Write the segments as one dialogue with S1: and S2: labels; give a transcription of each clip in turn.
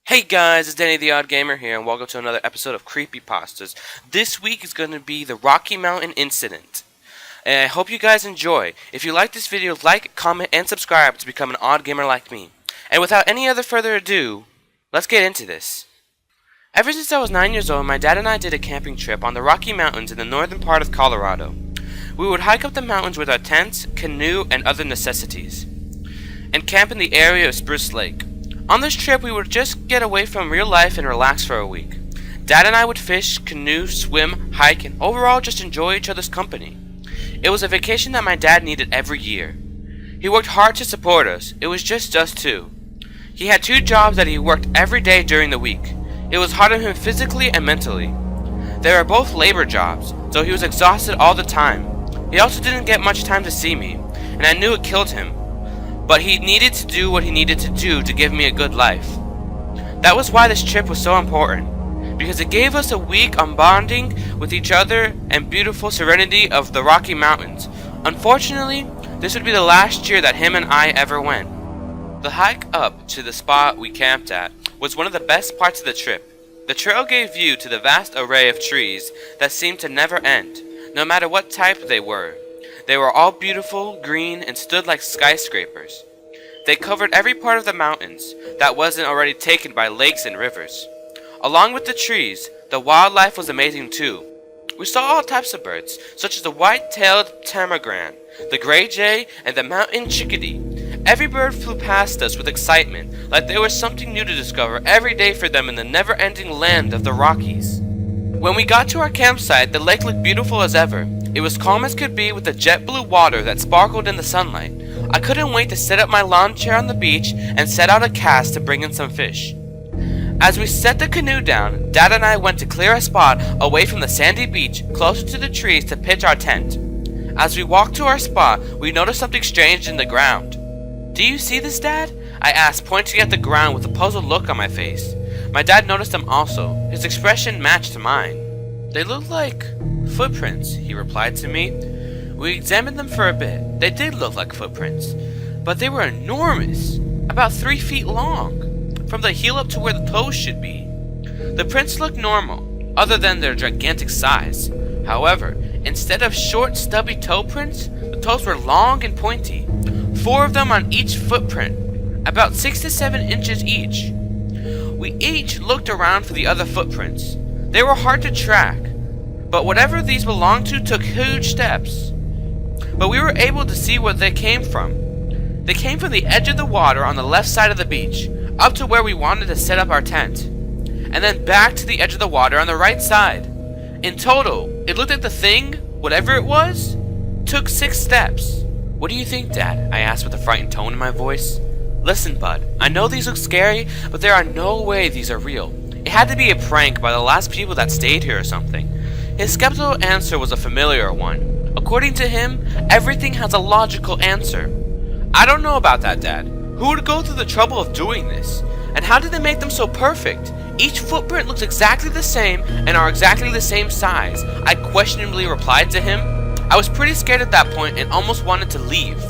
S1: Hey guys, it's Danny the Odd Gamer here, and welcome to another episode of Creepypastas. This week is going to be the Rocky Mountain incident, and I hope you guys enjoy. If you like this video, like, comment, and subscribe to become an odd gamer like me. And without any other further ado, let's get into this. Ever since I was 9 years old, my dad and I did a camping trip on the Rocky Mountains in the northern part of Colorado. We would hike up the mountains with our tents, canoe, and other necessities, and camp in the area of Spruce Lake. On this trip, we would just get away from real life and relax for a week. Dad and I would fish, canoe, swim, hike, and overall just enjoy each other's company. It was a vacation that my dad needed every year. He worked hard to support us. It was just us two. He had 2 jobs that he worked every day during the week. It was hard on him physically and mentally. They were both labor jobs, so he was exhausted all the time. He also didn't get much time to see me, and I knew it killed him. But he needed to do what he needed to do to give me a good life. That was why this trip was so important, because it gave us a week on bonding with each other and beautiful serenity of the Rocky Mountains. Unfortunately, this would be the last year that him and I ever went. The hike up to the spot we camped at was one of the best parts of the trip. The trail gave view to the vast array of trees that seemed to never end, no matter what type they were. They were all beautiful, green, and stood like skyscrapers. They covered every part of the mountains that wasn't already taken by lakes and rivers. Along with the trees, the wildlife was amazing too. We saw all types of birds, such as the white-tailed ptarmigan, the gray jay, and the mountain chickadee. Every bird flew past us with excitement, like there was something new to discover every day for them in the never-ending land of the Rockies. When we got to our campsite, the lake looked beautiful as ever. It was calm as could be with the jet blue water that sparkled in the sunlight. I couldn't wait to set up my lawn chair on the beach and set out a cast to bring in some fish. As we set the canoe down, Dad and I went to clear a spot away from the sandy beach closer to the trees to pitch our tent. As we walked to our spot, we noticed something strange in the ground. "Do you see this, Dad?" I asked, pointing at the ground with a puzzled look on my face. My dad noticed them also. His expression matched mine. "They look like footprints," he replied to me. We examined them for a bit. They did look like footprints, but they were enormous, about 3 feet long, from the heel up to where the toes should be. The prints looked normal, other than their gigantic size. However, instead of short, stubby toe prints, the toes were long and pointy, 4 of them on each footprint, about 6 to 7 inches each. We each looked around for the other footprints. They were hard to track, but whatever these belonged to took huge steps. But we were able to see where they came from. They came from the edge of the water on the left side of the beach, up to where we wanted to set up our tent, and then back to the edge of the water on the right side. In total, it looked like the thing, whatever it was, took 6 steps. "What do you think, Dad?" I asked with a frightened tone in my voice. "Listen, bud, I know these look scary, but there are no way these are real. It had to be a prank by the last people that stayed here or something." His skeptical answer was a familiar one. According to him, everything has a logical answer. "I don't know about that, Dad. Who would go through the trouble of doing this? And how did they make them so perfect? Each footprint looks exactly the same and are exactly the same size," I questionably replied to him. I was pretty scared at that point and almost wanted to leave.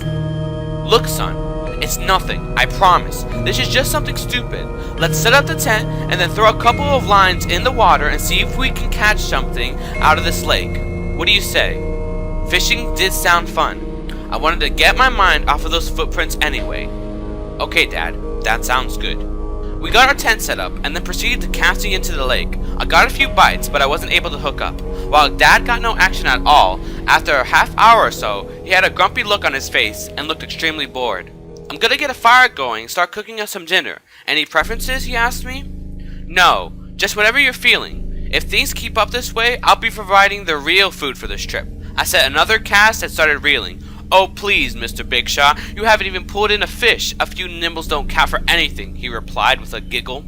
S1: "Look, son, it's nothing, I promise. This is just something stupid. Let's set up the tent and then throw a couple of lines in the water and see if we can catch something out of this lake. What do you say?" Fishing did sound fun. I wanted to get my mind off of those footprints anyway. "Okay, Dad, that sounds good." We got our tent set up and then proceeded to casting into the lake. I got a few bites, but I wasn't able to hook up. While Dad got no action at all, after a half hour or so, he had a grumpy look on his face and looked extremely bored. "I'm gonna get a fire going and start cooking us some dinner. Any preferences?" he asked me. "No, just whatever you're feeling. If things keep up this way, I'll be providing the real food for this trip." I set another cast and started reeling. "Oh please, Mr. Big Shot, you haven't even pulled in a fish. A few nibbles don't count for anything," he replied with a giggle.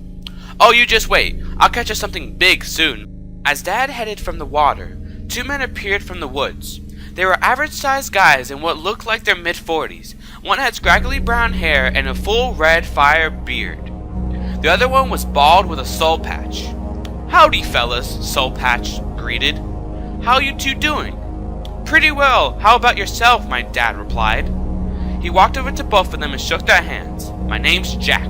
S1: "Oh, you just wait. I'll catch us something big soon." As Dad headed from the water, 2 men appeared from the woods. They were average-sized guys in what looked like their mid-40s. One had scraggly brown hair and a full red fire beard. The other one was bald with a soul patch. "Howdy, fellas," Soul Patch greeted. "How you two doing?" "Pretty well. How about yourself?" my dad replied. He walked over to both of them and shook their hands. "My name's Jack."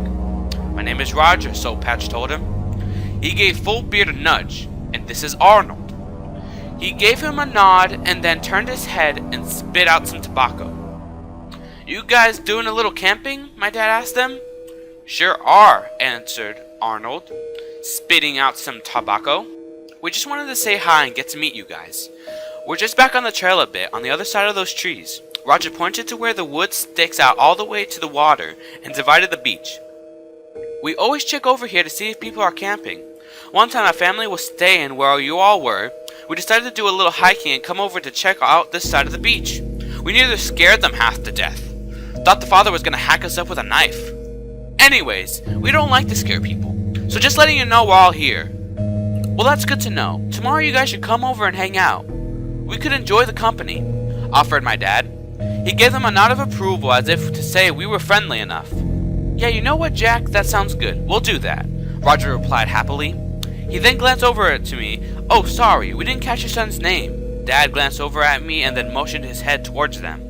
S1: My name is Roger, Soap Patch told him. He gave Full Beard a nudge. And this is Arnold. He gave him a nod and then turned his head and spit out some tobacco. You guys doing a little camping? My dad asked them. Sure are, answered Arnold, spitting out some tobacco. We just wanted to say hi and get to meet you guys. We're just back on the trail a bit, on the other side of those trees. Roger pointed to where the wood sticks out all the way to the water and divided the beach. We always check over here to see if people are camping. One time a family was staying where you all were. We decided to do a little hiking and come over to check out this side of the beach. We nearly scared them half to death. Thought the father was going to hack us up with a knife. Anyways, we don't like to scare people. So just letting you know we're all here. Well, that's good to know. Tomorrow you guys should come over and hang out. We could enjoy the company, offered my dad. He gave them a nod of approval as if to say we were friendly enough. Yeah, you know what, Jack? That sounds good. We'll do that, Roger replied happily. He then glanced over to me. Oh, sorry, we didn't catch your son's name. Dad glanced over at me and then motioned his head towards them.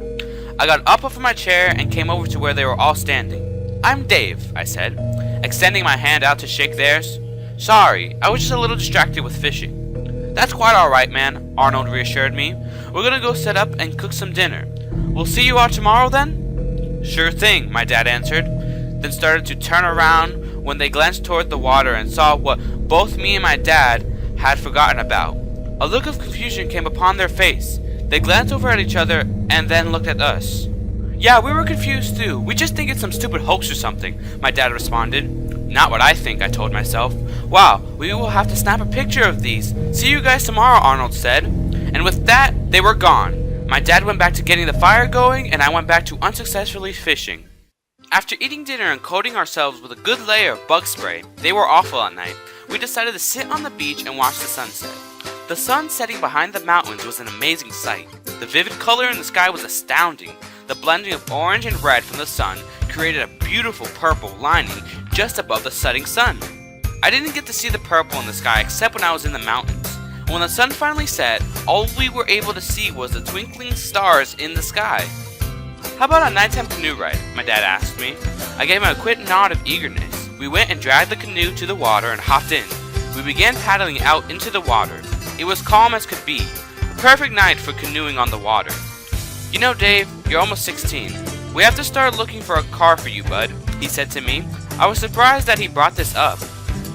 S1: I got up off of my chair and came over to where they were all standing. I'm Dave, I said, extending my hand out to shake theirs. Sorry, I was just a little distracted with fishing. That's quite alright, man, Arnold reassured me. We're gonna go set up and cook some dinner. We'll see you out tomorrow then? Sure thing, my dad answered, then started to turn around when they glanced toward the water and saw what both me and my dad had forgotten about. A look of confusion came upon their face. They glanced over at each other and then looked at us. Yeah, we were confused too. We just think it's some stupid hoax or something, my dad responded. Not what I think, I told myself. Wow, we will have to snap a picture of these. See you guys tomorrow, Arnold said. And with that, they were gone. My dad went back to getting the fire going and I went back to unsuccessfully fishing. After eating dinner and coating ourselves with a good layer of bug spray, they were awful at night. We decided to sit on the beach and watch the sunset. The sun setting behind the mountains was an amazing sight. The vivid color in the sky was astounding. The blending of orange and red from the sun created a beautiful purple lining just above the setting sun. I didn't get to see the purple in the sky except when I was in the mountains. When the sun finally set, all we were able to see was the twinkling stars in the sky. How about a nighttime canoe ride? My dad asked me. I gave him a quick nod of eagerness. We went and dragged the canoe to the water and hopped in. We began paddling out into the water. It was calm as could be. A perfect night for canoeing on the water. You know, Dave, you're almost 16. We have to start looking for a car for you, bud, he said to me. I was surprised that he brought this up.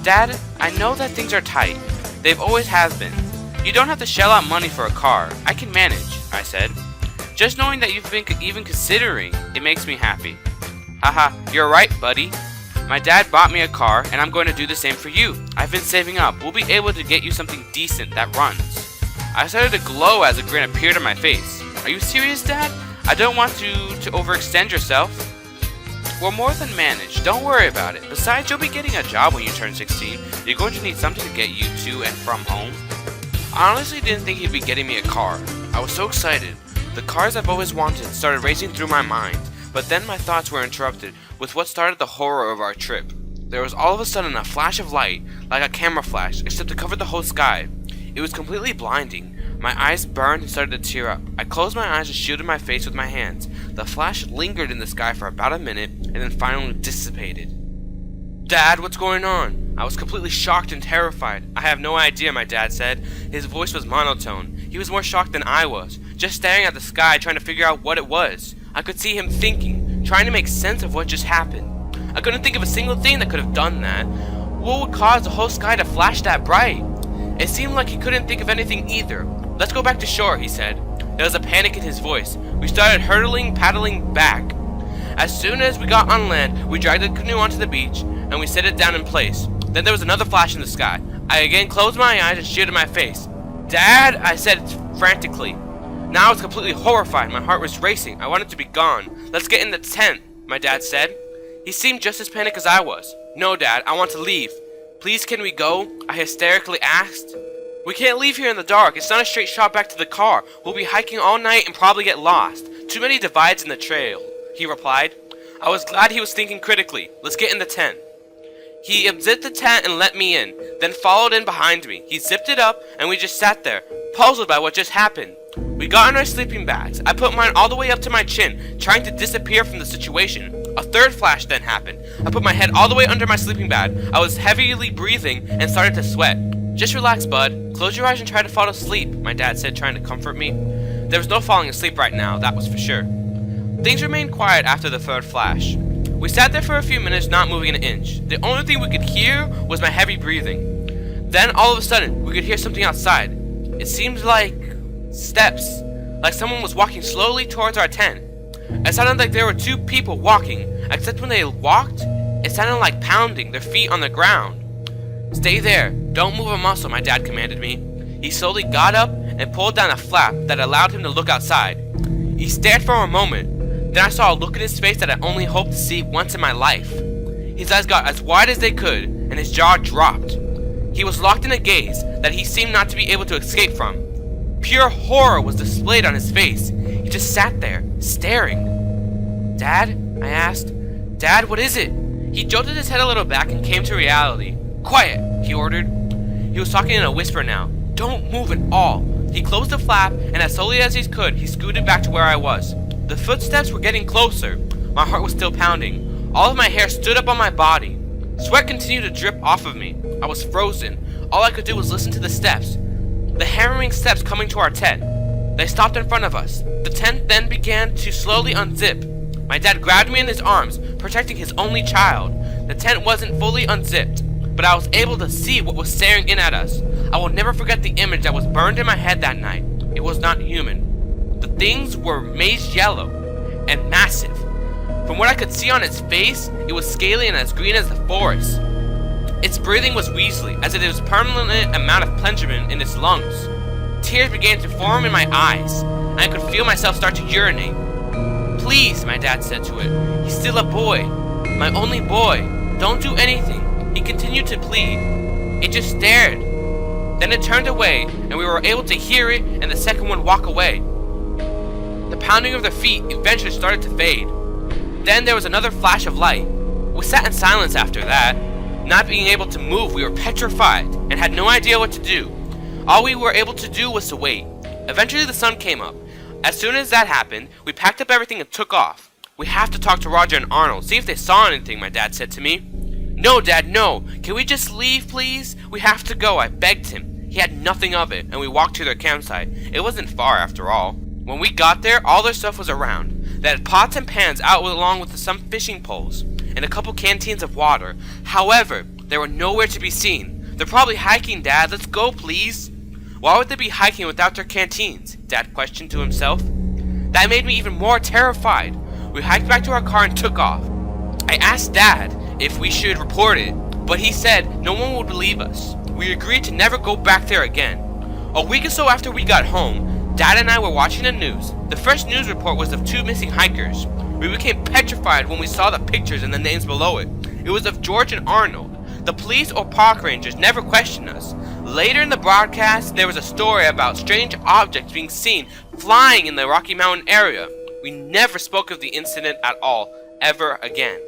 S1: Dad, I know that things are tight. They've always have been. You don't have to shell out money for a car. I can manage, I said. Just knowing that you've been even considering, it makes me happy. Haha, you're right, buddy. My dad bought me a car, and I'm going to do the same for you. I've been saving up. We'll be able to get you something decent that runs. I started to glow as a grin appeared on my face. Are you serious, Dad? I don't want you to overextend yourself. We'll more than manage. Don't worry about it. Besides, you'll be getting a job when you turn 16. You're going to need something to get you to and from home. I honestly didn't think he'd be getting me a car. I was so excited. The cars I've always wanted started racing through my mind, but then my thoughts were interrupted with what started the horror of our trip. There was all of a sudden a flash of light, like a camera flash, except it covered the whole sky. It was completely blinding. My eyes burned and started to tear up. I closed my eyes and shielded my face with my hands. The flash lingered in the sky for about a minute and then finally dissipated. Dad, what's going on? I was completely shocked and terrified. I have no idea, my dad said. His voice was monotone. He was more shocked than I was, just staring at the sky trying to figure out what it was. I could see him thinking, trying to make sense of what just happened. I couldn't think of a single thing that could have done that. What would cause the whole sky to flash that bright? It seemed like he couldn't think of anything either. Let's go back to shore, he said. There was a panic in his voice. We started hurtling, paddling back. As soon as we got on land, we dragged the canoe onto the beach, and we set it down in place. Then there was another flash in the sky. I again closed my eyes and shielded my face. Dad, I said frantically. Now I was completely horrified. My heart was racing. I wanted to be gone. Let's get in the tent, my dad said. He seemed just as panicked as I was. No, Dad, I want to leave. Please, can we go? I hysterically asked. We can't leave here in the dark. It's not a straight shot back to the car. We'll be hiking all night and probably get lost. Too many divides in the trail, he replied. I was glad he was thinking critically. Let's get in the tent. He unzipped the tent and let me in, then followed in behind me. He zipped it up, and we just sat there, puzzled by what just happened. We got in our sleeping bags. I put mine all the way up to my chin, trying to disappear from the situation. A third flash then happened. I put my head all the way under my sleeping bag. I was heavily breathing and started to sweat. "Just relax, bud. Close your eyes and try to fall asleep," my dad said, trying to comfort me. There was no falling asleep right now, that was for sure. Things remained quiet after the third flash. We sat there for a few minutes, not moving an inch. The only thing we could hear was my heavy breathing. Then, all of a sudden, we could hear something outside. It seemed like steps, like someone was walking slowly towards our tent. It sounded like there were two people walking, except when they walked, it sounded like pounding their feet on the ground. "Stay there, don't move a muscle," my dad commanded me. He slowly got up and pulled down a flap that allowed him to look outside. He stared for a moment, then I saw a look in his face that I only hoped to see once in my life. His eyes got as wide as they could, and his jaw dropped. He was locked in a gaze that he seemed not to be able to escape from. Pure horror was displayed on his face. He just sat there, staring. "Dad?" I asked. "Dad, what is it?" He jolted his head a little back and came to reality. "Quiet," he ordered. He was talking in a whisper now. "Don't move at all." He closed the flap, and as slowly as he could, he scooted back to where I was. The footsteps were getting closer. My heart was still pounding. All of my hair stood up on my body. Sweat continued to drip off of me. I was frozen. All I could do was listen to the steps. The hammering steps coming to our tent. They stopped in front of us. The tent then began to slowly unzip. My dad grabbed me in his arms, protecting his only child. The tent wasn't fully unzipped, but I was able to see what was staring in at us. I will never forget the image that was burned in my head that night. It was not human. The things were maize yellow and massive. From what I could see on its face, it was scaly and as green as the forest. Its breathing was wheezely, as if there was a permanent amount of plenum in its lungs. Tears began to form in my eyes, and I could feel myself start to urinate. "Please," my dad said to it. "He's still a boy. My only boy. Don't do anything." He continued to plead. It just stared. Then it turned away, and we were able to hear it and the second one walk away. The pounding of their feet eventually started to fade. Then there was another flash of light. We sat in silence after that. Not being able to move, we were petrified and had no idea what to do. All we were able to do was to wait. Eventually the sun came up. As soon as that happened, we packed up everything and took off. "We have to talk to Roger and Arnold, see if they saw anything," my dad said to me. "No, Dad, no. Can we just leave, please? We have to go," I begged him. He had nothing of it, and we walked to their campsite. It wasn't far after all. When we got there, all their stuff was around. They had pots and pans out along with some fishing poles, and a couple canteens of water. However, they were nowhere to be seen. "They're probably hiking, Dad. Let's go, please." "Why would they be hiking without their canteens?" Dad questioned to himself. That made me even more terrified. We hiked back to our car and took off. I asked Dad if we should report it, but he said no one would believe us. We agreed to never go back there again. A week or so after we got home, Dad and I were watching the news. The first news report was of 2 missing hikers. We became petrified when we saw the pictures and the names below it. It was of George and Arnold. The police or park rangers never questioned us. Later in the broadcast, there was a story about strange objects being seen flying in the Rocky Mountain area. We never spoke of the incident at all, ever again.